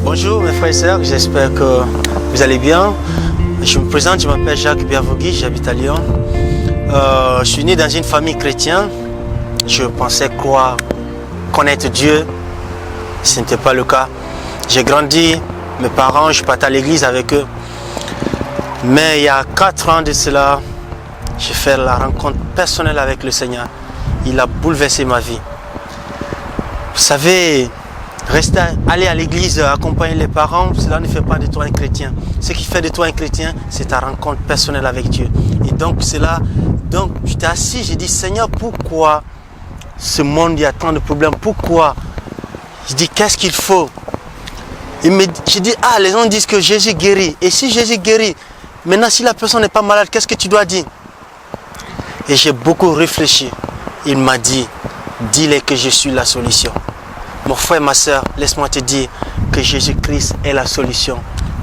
Bonjour mes frères et sœurs, j'espère que vous allez bien. Je me présente, je m'appelle Jacques Biavogui, j'habite à Lyon. Je suis né dans une famille chrétienne. Je pensais connaître Dieu. Ce n'était pas le cas. J'ai grandi, mes parents, je partais à l'église avec eux. Mais il y a 4 ans de cela, j'ai fait la rencontre personnelle avec le Seigneur. Il a bouleversé ma vie. Vous savez, aller à l'église, accompagner les parents, cela ne fait pas de toi un chrétien. Ce qui fait de toi un chrétien, c'est ta rencontre personnelle avec Dieu. Et donc j'étais assis, j'ai dit, Seigneur, pourquoi ce monde, il y a tant de problèmes? Pourquoi? Je dis, qu'est-ce qu'il faut? J'ai dit, les gens disent que Jésus guérit. Et si Jésus guérit, maintenant si la personne n'est pas malade, qu'est-ce que tu dois dire? Et j'ai beaucoup réfléchi. Il m'a dit, dis-les que je suis la solution. Mon frère, ma soeur, laisse-moi te dire que Jésus-Christ est la solution.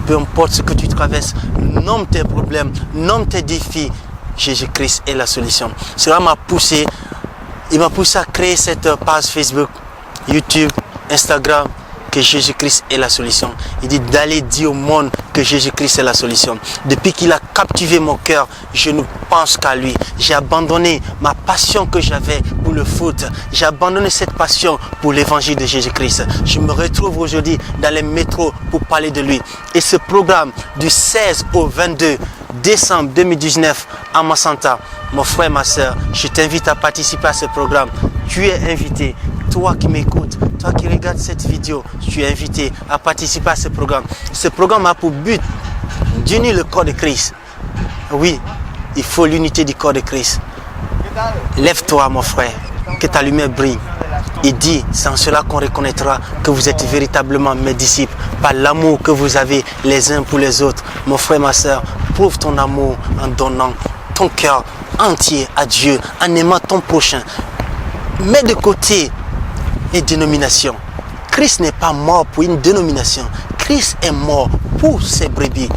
Peu importe ce que tu traverses, nomme tes problèmes, nomme tes défis, Jésus-Christ est la solution. Cela m'a poussé, il m'a poussé à créer cette page Facebook, YouTube, Instagram, que Jésus-Christ est la solution. Il dit d'aller dire au monde que Jésus-Christ est la solution. Depuis qu'il a captivé mon cœur, je ne pense qu'à lui. J'ai abandonné ma passion que j'avais pour le foot. J'ai abandonné cette passion pour l'évangile de Jésus-Christ. Je me retrouve aujourd'hui dans les métros pour parler de lui. Et ce programme du 16 au 22 décembre 2019 à Massanta, mon frère, ma soeur, je t'invite à participer à ce programme. Tu es invité. Toi qui m'écoutes, toi qui regardes cette vidéo, tu es invité à participer à ce programme. Ce programme a pour but d'unir le corps de Christ. Oui, il faut l'unité du corps de Christ. Lève-toi, mon frère, que ta lumière brille. Et dis, c'est en cela qu'on reconnaîtra que vous êtes véritablement mes disciples, par l'amour que vous avez les uns pour les autres. Mon frère, ma soeur, prouve ton amour en donnant ton cœur entier à Dieu, en aimant ton prochain. Mets de côté les dénominations. Christ n'est pas mort pour une dénomination. Christ est mort pour ses brebis.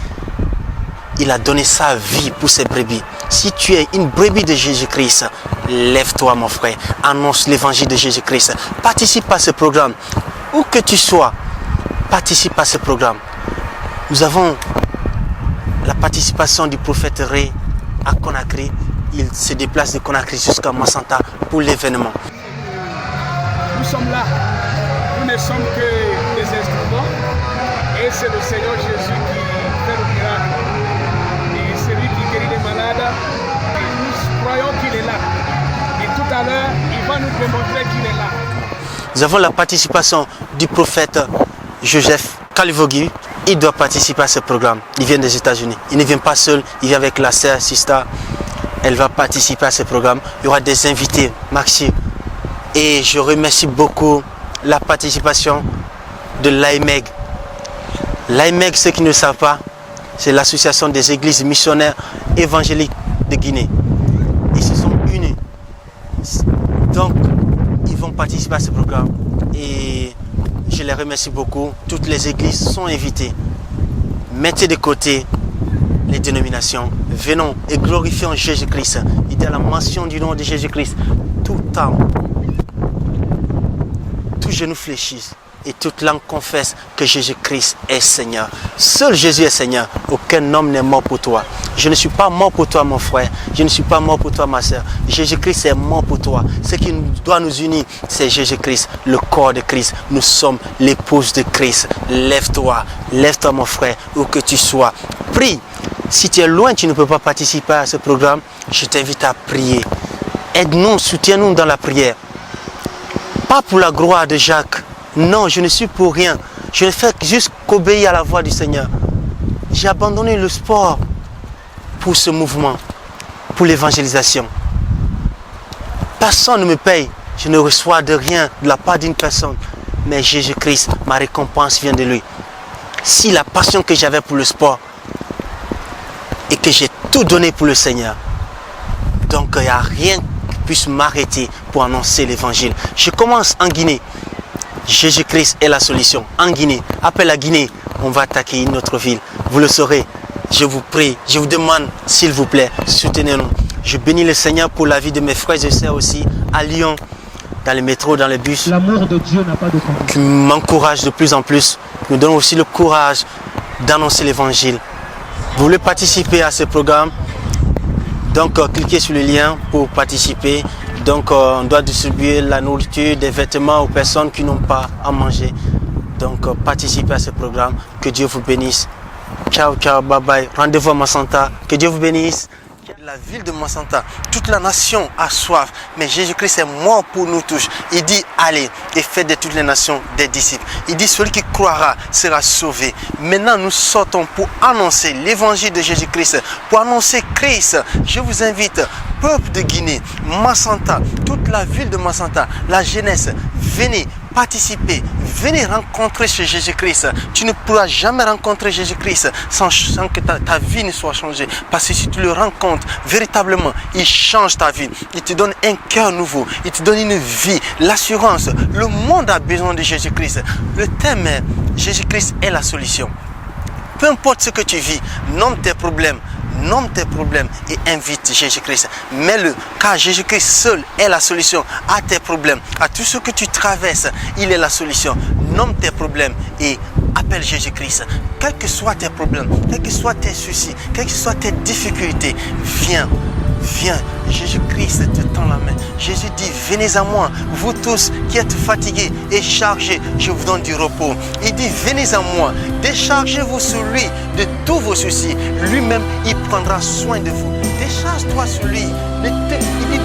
Il a donné sa vie pour ses brebis. Si tu es une brebis de Jésus-Christ, lève-toi mon frère. Annonce l'évangile de Jésus-Christ. Participe à ce programme. Où que tu sois, participe à ce programme. Nous avons la participation du prophète Ré à Conakry. Il se déplace de Conakry jusqu'à Massanta pour l'événement. Nous sommes là, nous ne sommes que des instruments et c'est le Seigneur Jésus qui fait le miracle. Et c'est lui qui guérit les malades. Et nous croyons qu'il est là. Et tout à l'heure, il va nous démontrer qu'il est là. Nous avons la participation du prophète Joseph Kalivogui. Il doit participer à ce programme. Il vient des États-Unis. Il ne vient pas seul, il vient avec la sœur Sista. Elle va participer à ce programme. Il y aura des invités, Maxime. Et je remercie beaucoup la participation de l'AEMEG. L'AEMEG, ceux qui ne le savent pas, c'est l'association des églises missionnaires évangéliques de Guinée. Ils se sont unis. Donc, ils vont participer à ce programme. Et je les remercie beaucoup. Toutes les églises sont invitées. Mettez de côté les dénominations. Venons et glorifions Jésus-Christ. Il y a la mention du nom de Jésus-Christ. Tout temps. Tout genou fléchisse et toute langue confesse que Jésus-Christ est Seigneur. Seul Jésus est Seigneur. Aucun homme n'est mort pour toi. Je ne suis pas mort pour toi, mon frère. Je ne suis pas mort pour toi, ma soeur. Jésus-Christ est mort pour toi. Ce qui doit nous unir, c'est Jésus-Christ, le corps de Christ. Nous sommes l'épouse de Christ. Lève-toi, mon frère, où que tu sois. Prie. Si tu es loin, tu ne peux pas participer à ce programme, je t'invite à prier. Aide-nous, soutiens-nous dans la prière. Pas pour la gloire de Jacques. Non, je ne suis pour rien. Je ne fais juste qu'obéir à la voix du Seigneur. J'ai abandonné le sport pour ce mouvement, pour l'évangélisation. Personne ne me paye. Je ne reçois de rien de la part d'une personne. Mais Jésus-Christ, ma récompense vient de lui. Si la passion que j'avais pour le sport et que j'ai tout donné pour le Seigneur, donc il n'y a rien puisse m'arrêter pour annoncer l'évangile. Je commence en Guinée. Jésus-Christ est la solution. En Guinée, après la Guinée, on va attaquer une autre ville. Vous le saurez. Je vous prie, je vous demande, s'il vous plaît, soutenez-nous. Je bénis le Seigneur pour la vie de mes frères et sœurs aussi à Lyon, dans les métros, dans les bus. L'amour de Dieu n'a pas de frontières. Qui m'encourage de plus en plus, qui me donne aussi le courage d'annoncer l'évangile. Vous voulez participer à ce programme? Donc cliquez sur le lien pour participer. Donc on doit distribuer la nourriture, des vêtements aux personnes qui n'ont pas à manger. Donc participez à ce programme. Que Dieu vous bénisse. Ciao, ciao, bye bye. Rendez-vous à Massanta. Que Dieu vous bénisse. La ville de Massanta, toute la nation a soif, mais Jésus-Christ est mort pour nous tous. Il dit allez et faites de toutes les nations des disciples. Il dit celui qui croira sera sauvé. Maintenant nous sortons pour annoncer l'évangile de Jésus-Christ, pour annoncer Christ. Je vous invite, peuple de Guinée, Massanta, toute la ville de Massanta, la jeunesse, venez participer, venez rencontrer ce Jésus-Christ. Tu ne pourras jamais rencontrer Jésus-Christ sans que ta vie ne soit changée. Parce que si tu le rencontres, véritablement, il change ta vie. Il te donne un cœur nouveau. Il te donne une vie, l'assurance. Le monde a besoin de Jésus-Christ. Le thème est Jésus-Christ est la solution. Peu importe ce que tu vis, nomme tes problèmes et invite Jésus-Christ. Mets-le, car Jésus-Christ seul est la solution à tes problèmes, à tout ce que tu traverses. Il est la solution. Nomme tes problèmes et appelle Jésus-Christ. Quels que soient tes problèmes, quels que soient tes soucis, quelles que soient tes difficultés, viens. Viens, Jésus-Christ te tend la main. Jésus dit, venez à moi, vous tous qui êtes fatigués et chargés, je vous donne du repos. Il dit, venez à moi, déchargez-vous sur lui de tous vos soucis. Lui-même, il prendra soin de vous. Décharge-toi sur lui. Il dit,